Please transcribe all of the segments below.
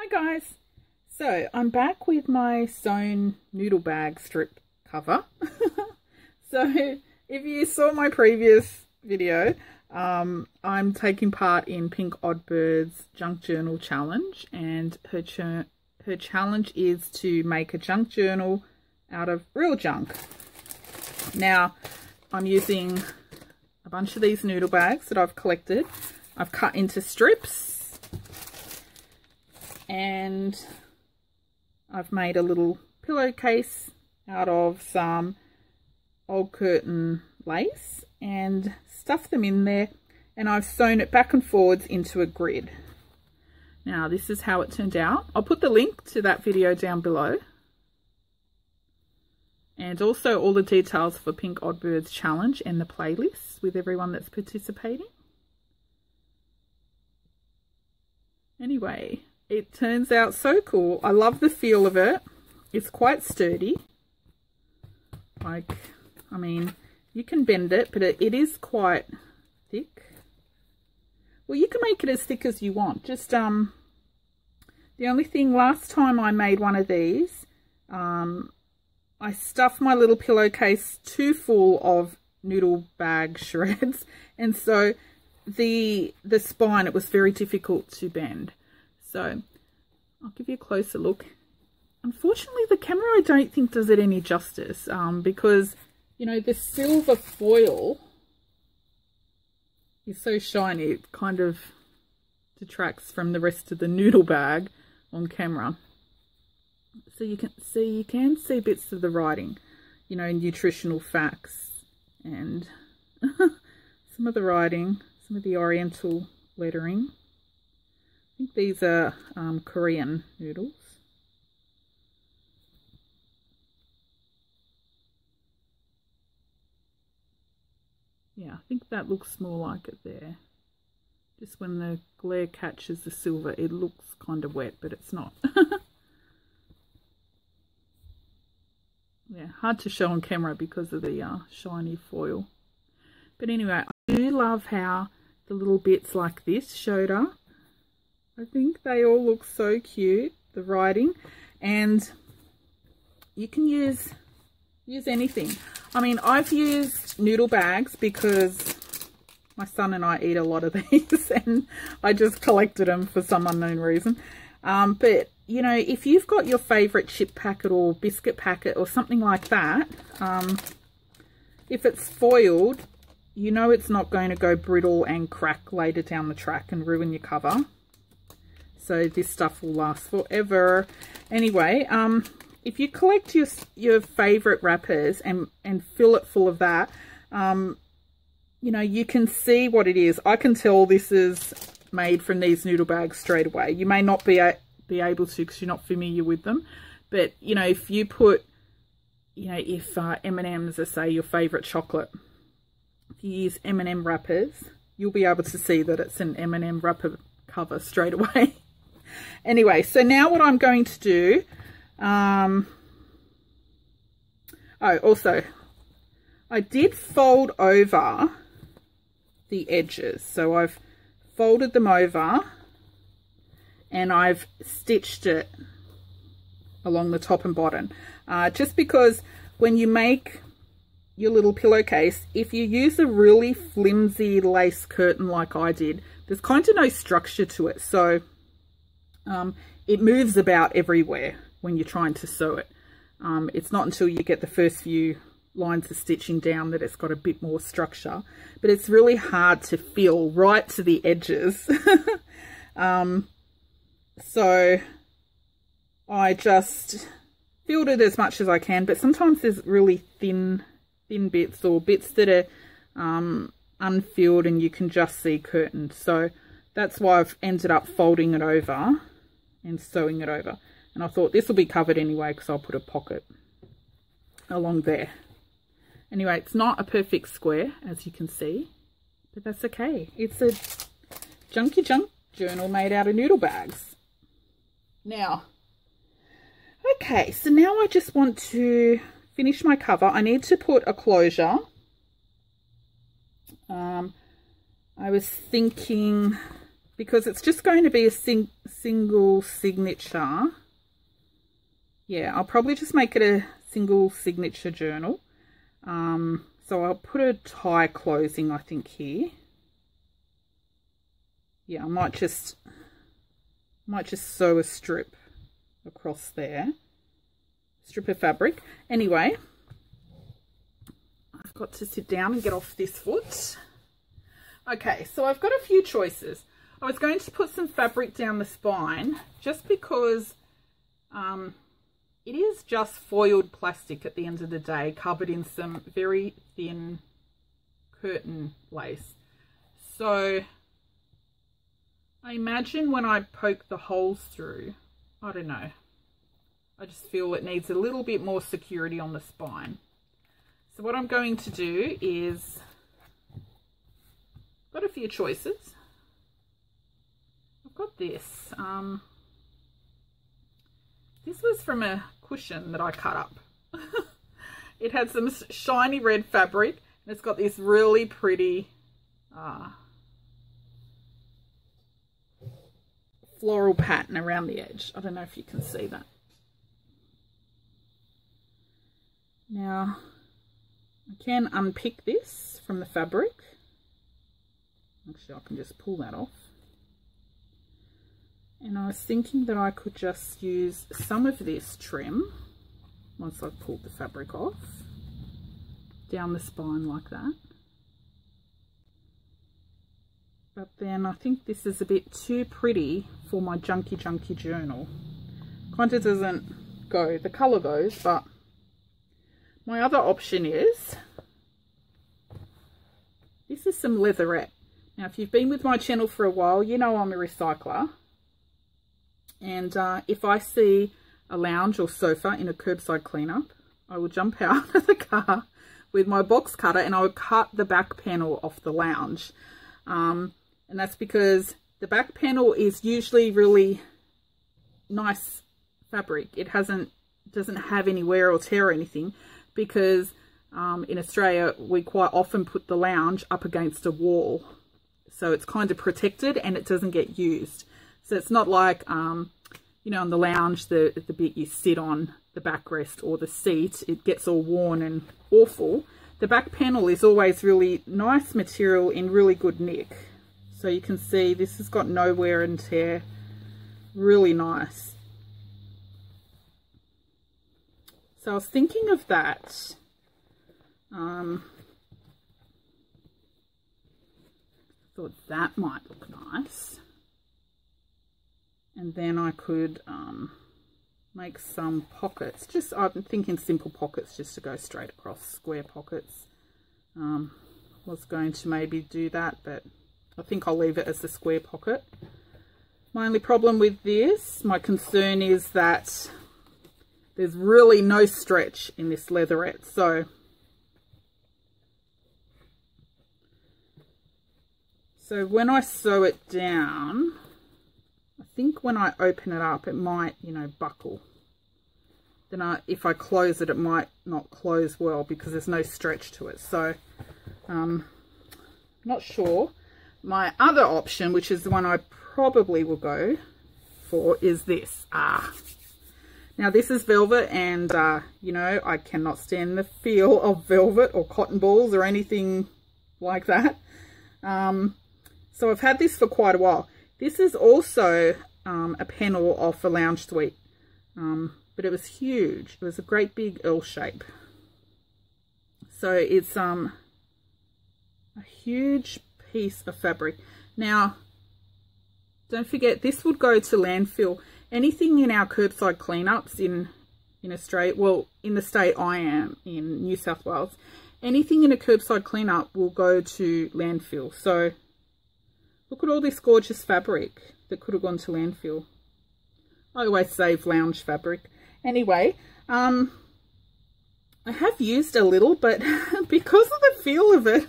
Hi guys, so I'm back with my sewn noodle bag strip cover. So if you saw my previous video, I'm taking part in Pink Oddbird's junk journal challenge, and her challenge is to make a junk journal out of real junk. Now I'm using a bunch of these noodle bags that I've collected. I've cut into strips, and I've made a little pillowcase out of some old curtain lace and stuffed them in there, and I've sewn it back and forwards into a grid. Now this is how it turned out. I'll put the link to that video down below, and also all the details for Pink Oddbird's challenge and the playlist with everyone that's participating. Anyway, it turns out so cool. I love the feel of it. It's quite sturdy. I mean, you can bend it, but it is quite thick. Well, you can make it as thick as you want. Just the only thing, last time I made one of these, I stuffed my little pillowcase too full of noodle bag shreds, and so the spine, it was very difficult to bend. So I'll give you a closer look. Unfortunately, the camera, I don't think, does it any justice, because, you know, the silver foil is so shiny, it kind of detracts from the rest of the noodle bag on camera. So you can see bits of the writing, you know, nutritional facts, and some of the writing, some of the oriental lettering. I think these are Korean noodles. Yeah, I think that looks more like it there. Just when the glare catches the silver, it looks kind of wet, but it's not. Yeah, hard to show on camera because of the shiny foil. But anyway, I do love how the little bits like this showed up. I think they all look so cute, the writing, and you can use anything. I mean, I've used noodle bags because my son and I eat a lot of these, and I just collected them for some unknown reason. But, you know, if you've got your favourite chip packet or biscuit packet or something like that, if it's foiled, you know it's not going to go brittle and crack later down the track and ruin your cover. So this stuff will last forever. Anyway, if you collect your favourite wrappers and fill it full of that, you know, you can see what it is. I can tell this is made from these noodle bags straight away. You may not be able to because you're not familiar with them. But, you know, if you put, you know, if M&M's are, say, your favourite chocolate, if you use M&M wrappers, you'll be able to see that it's an M&M wrapper cover straight away. Anyway, so now what I'm going to do, oh, also, I did fold over the edges. So I've folded them over and I've stitched it along the top and bottom. Just because when you make your little pillowcase, if you use a really flimsy lace curtain like I did, there's kind of no structure to it. So it moves about everywhere when you're trying to sew it. It's not until you get the first few lines of stitching down that it's got a bit more structure, but it's really hard to feel right to the edges. So I just filled it as much as I can, but sometimes there's really thin bits or bits that are unfilled and you can just see curtains. So that's why I've ended up folding it over and sewing it over. And I thought this will be covered anyway because I'll put a pocket along there. Anyway, it's not a perfect square, as you can see, but that's okay. It's a junky junk journal made out of noodle bags. Now, okay, so now I just want to finish my cover. I need to put a closure. I was thinking because it's just going to be a single signature. Yeah, I'll probably just make it a single signature journal. So I'll put a tie closing, I think, here. Yeah, I might just sew a strip across there. Strip of fabric. Anyway, I've got to sit down and get off this foot. Okay, so I've got a few choices. I was going to put some fabric down the spine just because it is just foiled plastic at the end of the day, covered in some very thin curtain lace. So I imagine when I poke the holes through, I don't know, I just feel it needs a little bit more security on the spine. So what I'm going to do is, got a few choices. I've got this. This was from a cushion that I cut up. It had some shiny red fabric and it's got this really pretty floral pattern around the edge. I don't know if you can see that. Now, I can unpick this from the fabric. Actually, I can just pull that off. And I was thinking that I could just use some of this trim, once I've pulled the fabric off, down the spine like that. But then I think this is a bit too pretty for my junky journal. Kind of doesn't go, the colour goes, but my other option is, this is some leatherette. Now, if you've been with my channel for a while, you know I'm a recycler. And if I see a lounge or sofa in a curbside cleanup, I will jump out of the car with my box cutter and I would cut the back panel off the lounge. And that's because the back panel is usually really nice fabric. It doesn't have any wear or tear or anything, because in Australia we quite often put the lounge up against a wall, so it's kind of protected and it doesn't get used. So it's not like you know, on the lounge, the bit you sit on, the backrest or the seat, it gets all worn and awful. The back panel is always really nice material in really good nick. So you can see this has got no wear and tear, really nice. So I was thinking of that. Thought that might look nice. And then I could make some pockets. Just, I'm thinking simple pockets just to go straight across, square pockets. Was going to maybe do that, but I think I'll leave it as the square pocket. My only problem with this, my concern is that there's really no stretch in this leatherette. So when I sew it down, I think when I open it up, it might, you know, buckle. Then if I close it, it might not close well because there's no stretch to it. So, not sure. My other option, which is the one I probably will go for, is this. Now this is velvet, and you know, I cannot stand the feel of velvet or cotton balls or anything like that. So I've had this for quite a while. This is also a panel off a lounge suite, but it was huge. It was a great big L shape. So it's a huge piece of fabric. Now, don't forget, this would go to landfill. Anything in our curbside cleanups in Australia, well, in the state I am, in New South Wales, anything in a curbside cleanup will go to landfill. So look at all this gorgeous fabric that could have gone to landfill. I always save lounge fabric. Anyway, I have used a little, but because of the feel of it,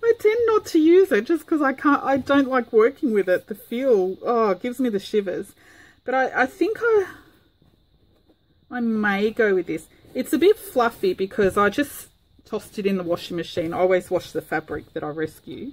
I tend not to use it just because I don't like working with it. The feel, oh, it gives me the shivers. But I think I may go with this. It's a bit fluffy because I just tossed it in the washing machine. I always wash the fabric that I rescue.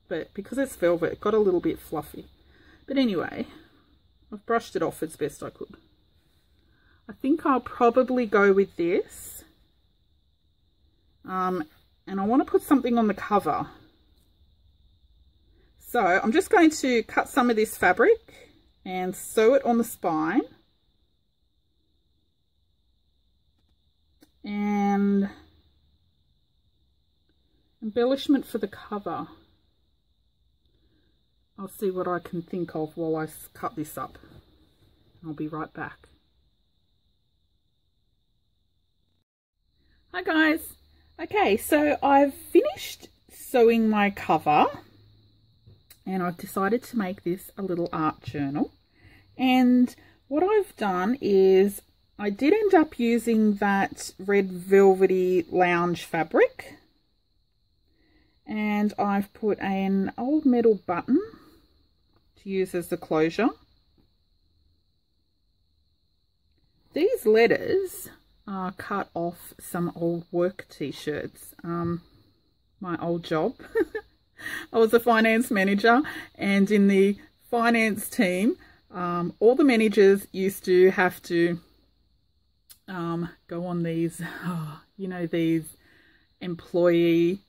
but because it's velvet, it got a little bit fluffy. But anyway, I've brushed it off as best I could. I think I'll probably go with this. And I want to put something on the cover. So I'm just going to cut some of this fabric and sew it on the spine. And embellishment for the cover. I'll see what I can think of while I cut this up. I'll be right back. Hi guys. Okay, so I've finished sewing my cover and I've decided to make this a little art journal. And what I've done is I did end up using that red velvety lounge fabric, and I've put an old metal button to use as the closure. These letters are cut off some old work t-shirts. My old job. I was a finance manager, and in the finance team, all the managers used to have to go on these, you know, these employee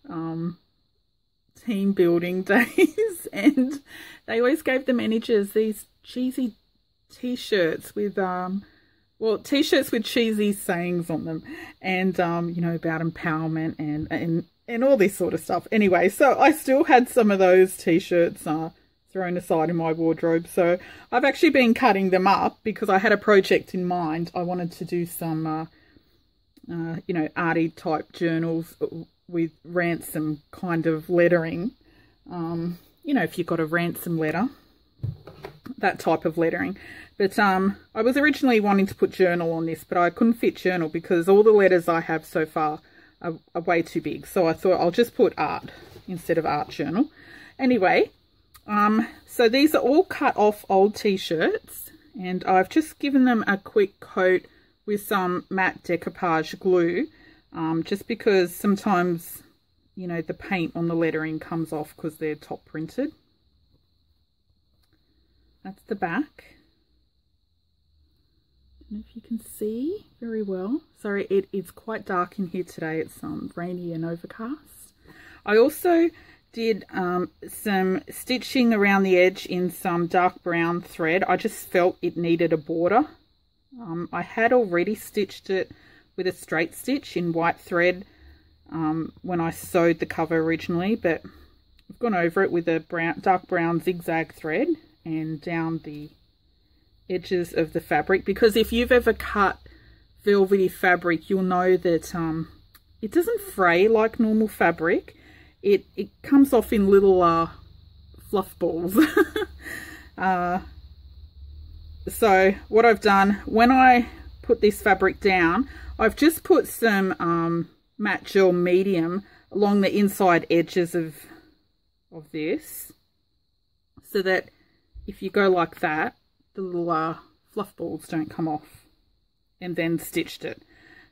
team building days, and they always gave the managers these cheesy t-shirts with well, t-shirts with cheesy sayings on them, and you know, about empowerment and all this sort of stuff. Anyway, so I still had some of those t-shirts thrown aside in my wardrobe, so I've actually been cutting them up because I had a project in mind. I wanted to do some you know, arty type journals with ransom kind of lettering. You know, if you've got a ransom letter, that type of lettering. But I was originally wanting to put journal on this, but I couldn't fit journal because all the letters I have so far are way too big. So I thought I'll just put art instead of art journal. Anyway, so these are all cut off old t-shirts, and I've just given them a quick coat with some matte decoupage glue, just because sometimes, you know, the paint on the lettering comes off because they're top printed. That's the back. I don't know if you can see very well. Sorry, it is quite dark in here today. It's rainy and overcast. I also did some stitching around the edge in some dark brown thread. I just felt it needed a border. I had already stitched it with a straight stitch in white thread when I sewed the cover originally, but I've gone over it with a dark brown zigzag thread and down the edges of the fabric, because if you've ever cut velvety fabric, you'll know that it doesn't fray like normal fabric. It comes off in little fluff balls. So what I've done, when I put this fabric down, I've just put some matte gel medium along the inside edges of this, so that if you go like that, the little fluff balls don't come off, and then stitched it.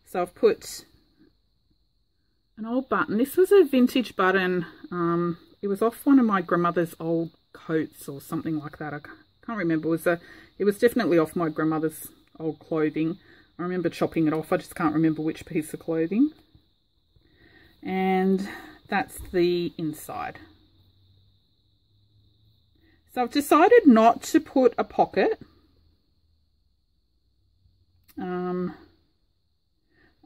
So I've put an old button. This was a vintage button. It was off one of my grandmother's old coats or something like that. I can't remember. It was definitely off my grandmother's old clothing. I remember chopping it off. I just can't remember which piece of clothing. And that's the inside. So I've decided not to put a pocket.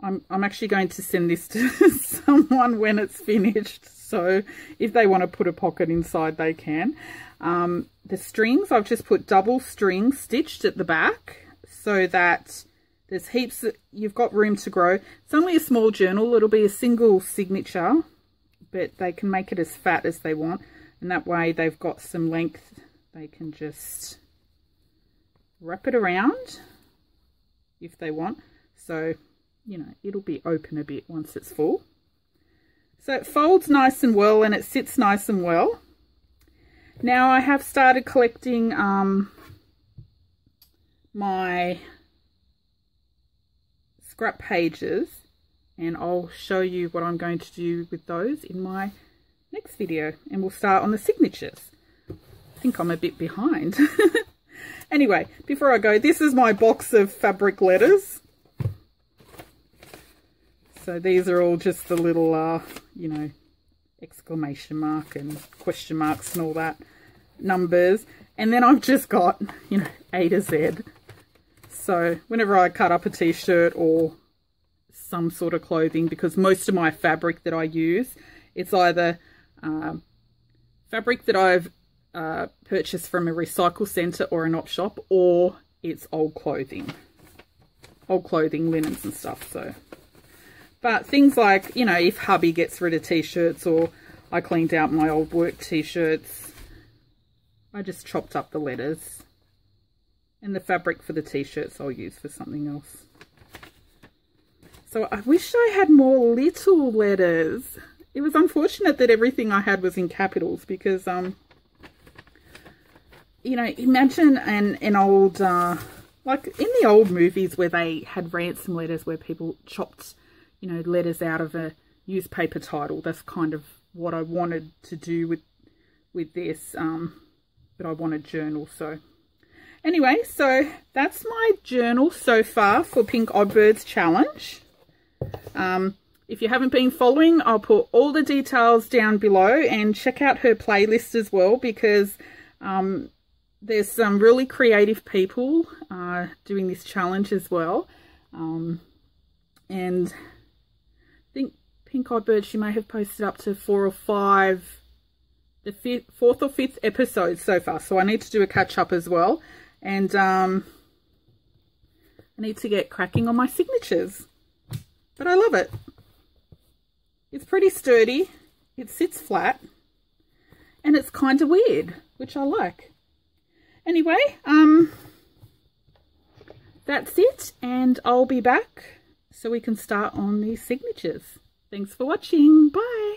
I'm actually going to send this to someone when it's finished, so if they want to put a pocket inside, they can. The strings, I've just put double string stitched at the back so that there's heaps, you've got room to grow. It's only a small journal. It'll be a single signature, but they can make it as fat as they want, and that way they've got some length. They can just wrap it around if they want. So, you know, it'll be open a bit once it's full. So it folds nice and well, and it sits nice and well. Now I have started collecting my scrap pages, and I'll show you what I'm going to do with those in my next video, and we'll start on the signatures. I think I'm a bit behind. Anyway, before I go, this is my box of fabric letters. So these are all just the little, you know, exclamation mark and question marks and all that, numbers. And then I've just got, you know, A to Z. So whenever I cut up a t-shirt or some sort of clothing, because most of my fabric that I use, it's either fabric that I've purchased from a recycle centre or an op shop, or it's old clothing, linens and stuff. So, but things like, you know, if hubby gets rid of t-shirts, or I cleaned out my old work t-shirts, I just chopped up the letters, and the fabric for the t-shirts I'll use for something else. So I wish I had more little letters. It was unfortunate that everything I had was in capitals, because you know, imagine an old, like in the old movies where they had ransom letters where people chopped, you know, letters out of a newspaper title. That's kind of what I wanted to do with this, but I want a journal. So anyway, so that's my journal so far for Pink Oddbirds Challenge. If you haven't been following, I'll put all the details down below, and check out her playlist as well, because there's some really creative people doing this challenge as well. And I think Pink Oddbird, she may have posted up to 4 or 5, the 4th or 5th episode so far. So I need to do a catch up as well. And I need to get cracking on my signatures. But I love it. It's pretty sturdy. It sits flat. And it's kind of weird, which I like. Anyway, that's it, and I'll be back so we can start on these signatures. Thanks for watching. Bye.